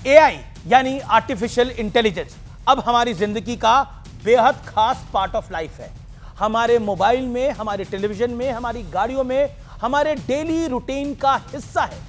AI यानी artificial intelligence अब हमारी जिंदगी का बेहद खास पार्ट ऑफ लाइफ है। हमारे मोबाइल में, हमारे टेलीविजन में, हमारी गाड़ियों में, हमारे डेली रूटीन का हिस्सा है।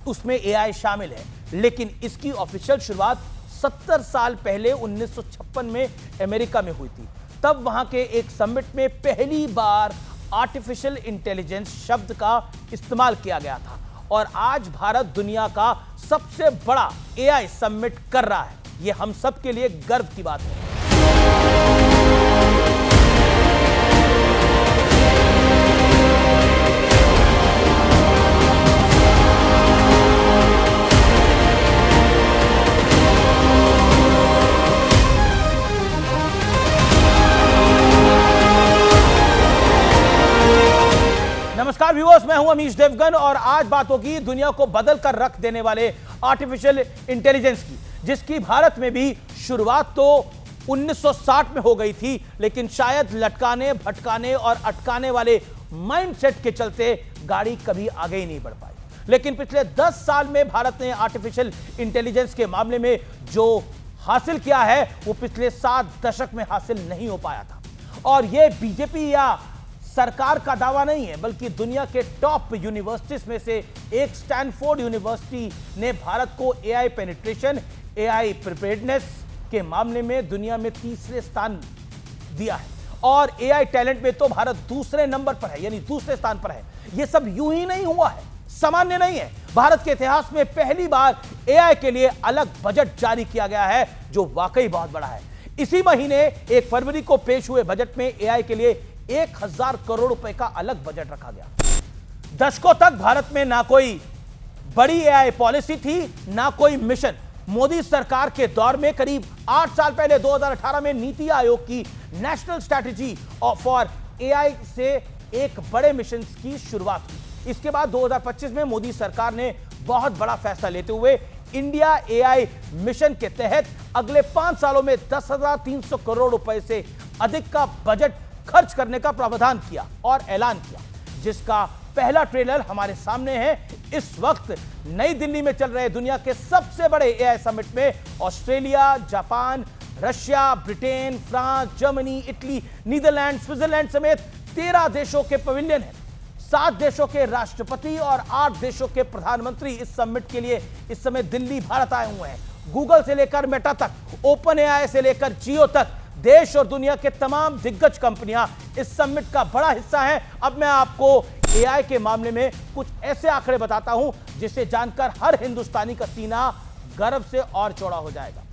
उसमें एआई शामिल है, लेकिन इसकी ऑफिशियल शुरुआत 70 साल पहले 1956 में अमेरिका में हुई थी। तब वहां के एक समिट में पहली बार आर्टिफिशियल इंटेलिजेंस शब्द का इस्तेमाल किया गया था और आज भारत दुनिया का सबसे बड़ा एआई समिट कर रहा है। यह हम सब के लिए गर्व की बात है। नमस्कार व्यूअर्स, मैं हूं अमीश देवगन और आज बात होगी दुनिया को बदल कर रख देने वाले आर्टिफिशियल इंटेलिजेंस की, जिसकी भारत में भी शुरुआत तो 1960 में हो गई थी, लेकिन शायद लटकाने, भटकाने और अटकाने वाले माइंडसेट के चलते गाड़ी कभी आगे ही नहीं बढ़ पाई। लेकिन पिछले 10 साल में भारत ने आर्टिफिशियल इंटेलिजेंस के मामले में जो हासिल किया है वो पिछले 7 दशक में हासिल नहीं हो पाया था। और यह बीजेपी या सरकार का दावा नहीं है, बल्कि दुनिया के टॉप यूनिवर्सिटीज में से एक स्टैनफोर्ड यूनिवर्सिटी ने भारत को एआई पेनिट्रेशन, एआई प्रिपेयर्डनेस के मामले में दुनिया में तीसरे स्थान दिया है। और एआई टैलेंट में तो भारत दूसरे नंबर पर है, यानी दूसरे स्थान पर है। यह सब यूं ही नहीं हुआ है, सामान्य नहीं है। भारत के इतिहास में पहली बार एआई के लिए अलग बजट जारी किया गया है, जो वाकई बहुत बड़ा है। इसी महीने 1 फरवरी को पेश हुए बजट में एआई के लिए 1000 करोड़ रुपए का अलग बजट रखा गया। दशकों तक भारत में ना कोई बड़ी एआई पॉलिसी थी, ना कोई मिशन। मोदी सरकार के दौर में करीब 8 साल पहले 2018 में नीति आयोग की नेशनल स्ट्रैटेजी फॉर एआई से एक बड़े मिशन की शुरुआत हुई। इसके बाद 2025 में मोदी सरकार ने बहुत बड़ा फैसला लेते हुए इंडिया एआई मिशन के तहत अगले 5 सालों में 10,300 करोड़ रुपए से अधिक का बजट खर्च करने का प्रावधान किया और ऐलान किया, जिसका पहला ट्रेलर हमारे सामने है। इस वक्त नई दिल्ली में चल रहे दुनिया के सबसे बड़े एआई समिट में Australia, Japan, Russia, Britain, France, Germany, Italy, Netherlands, Switzerland समेत 13 देशों के पवेलियन हैं। 7 देशों के राष्ट्रपति और 8 देशों के प्रधानमंत्री इस समिट के लिए इस समय दिल्ली भारत आए हुए हैं। गूगल से लेकर मेटा तक, ओपन एआई से लेकर जियो तक, देश और दुनिया के तमाम दिग्गज कंपनियां इस समिट का बड़ा हिस्सा हैं। अब मैं आपको एआई के मामले में कुछ ऐसे आंकड़े बताता हूं जिसे जानकर हर हिंदुस्तानी का सीना गर्व से और चौड़ा हो जाएगा।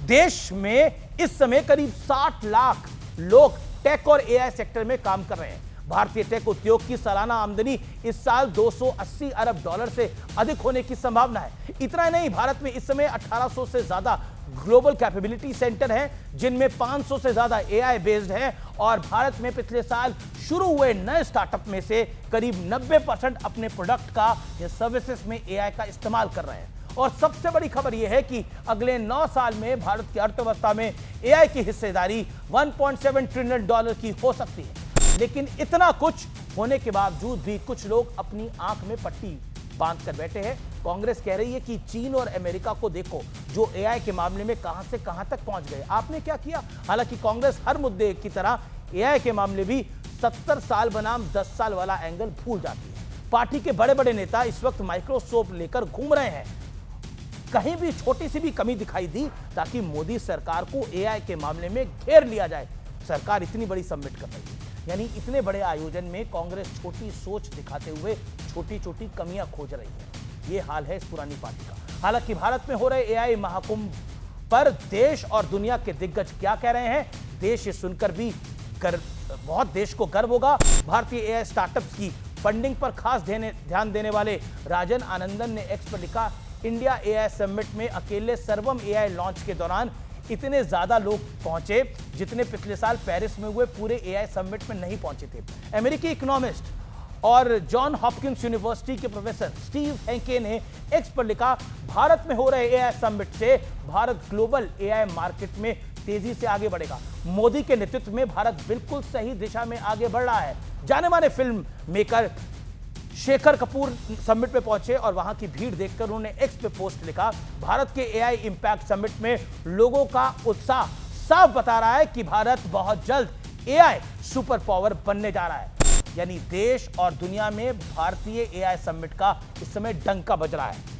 देश में इस समय करीब 60 लाख लोग टेक और एआई सेक्टर में काम कर रहे हैं। भारतीय टेक उद्योग की सालाना आमदनी इस साल 280 अरब डॉलर से अधिक होने की संभावना है। इतना नहीं, भारत में इस समय 1800 से ज्यादा ग्लोबल कैपेबिलिटी सेंटर हैं, जिनमें 500 से ज्यादा एआई बेस्ड हैं। और भारत में पिछले साल शुरू हुए नए स्टार्टअप में से करीब 90% अपने प्रोडक्ट का या सर्विसेज में एआई का इस्तेमाल कर रहे हैं। और सबसे बड़ी खबर यह है कि अगले 9 साल में भारत की अर्थव्यवस्था में एआई की हिस्सेदारी 1.7 ट्रिलियन डॉलर की हो सकती है। लेकिन इतना कुछ होने के बावजूद भी कुछ लोग अपनी आंख में पट्टी बांध कर बैठे हैं। कांग्रेस कह रही है कि चीन और अमेरिका को देखो, जो एआई के मामले में कहां से कहां तक पहुंच गए, आपने क्या किया। हालांकि कांग्रेस हर मुद्दे की तरह एआई के मामले भी 70 साल बनाम 10 साल वाला एंगल भूल जाती है। पार्टी के बड़े बड़े नेता इस वक्त माइक्रोसॉफ्ट लेकर घूम रहे हैं। कहीं भी छोटी सी भी कमी दिखाई दी ताकि मोदी सरकार को एआई के मामले में घेर लिया जाए। सरकार इतनी बड़ी समिट कर रही है, यानी इतने बड़े आयोजन में कांग्रेस छोटी सोच दिखाते हुए छोटी छोटी कमियां खोज रही है। ये हाल है इस पुरानी पार्टी का। हालांकि भारत में हो रहे एआई महाकुंभ पर देश और दुनिया के दिग्गज क्या कह रहे हैं, देश ये सुनकर भी बहुत देश को गर्व होगा। भारतीय एआई स्टार्टअप्स की फंडिंग पर खास ध्यान देने वाले राजन आनंदन ने एक्स पर लिखा, इंडिया एआई समिट में अकेले सर्वम एआई लॉन्च के दौरान इतने ज्यादा लोग पहुंचे जितने पिछले साल पेरिस में हुए पूरे एआई समिट में नहीं पहुंचे थे। अमेरिकी इकोनॉमिस्ट और जॉन हॉपकिंस यूनिवर्सिटी के प्रोफेसर स्टीव हेंके ने एक्स पर लिखा, भारत में हो रहे एआई समिट से भारत ग्लोबल एआई मार्केट में तेजी से आगे बढ़ेगा। मोदी के नेतृत्व में भारत बिल्कुल सही दिशा में आगे बढ़ रहा है। जाने माने film maker Shekhar Kapoor summit में पहुंचे और वहां की भीड़ देखकर उन्होंने एक्स पे पोस्ट लिखा, भारत के एआई इंपैक्ट समिट में लोगों का उत्साह साफ बता रहा है कि भारत बहुत जल्द एआई सुपर पावर बनने जा रहा है। यानी देश और दुनिया में भारतीय एआई समिट का इस समय डंका बज रहा है।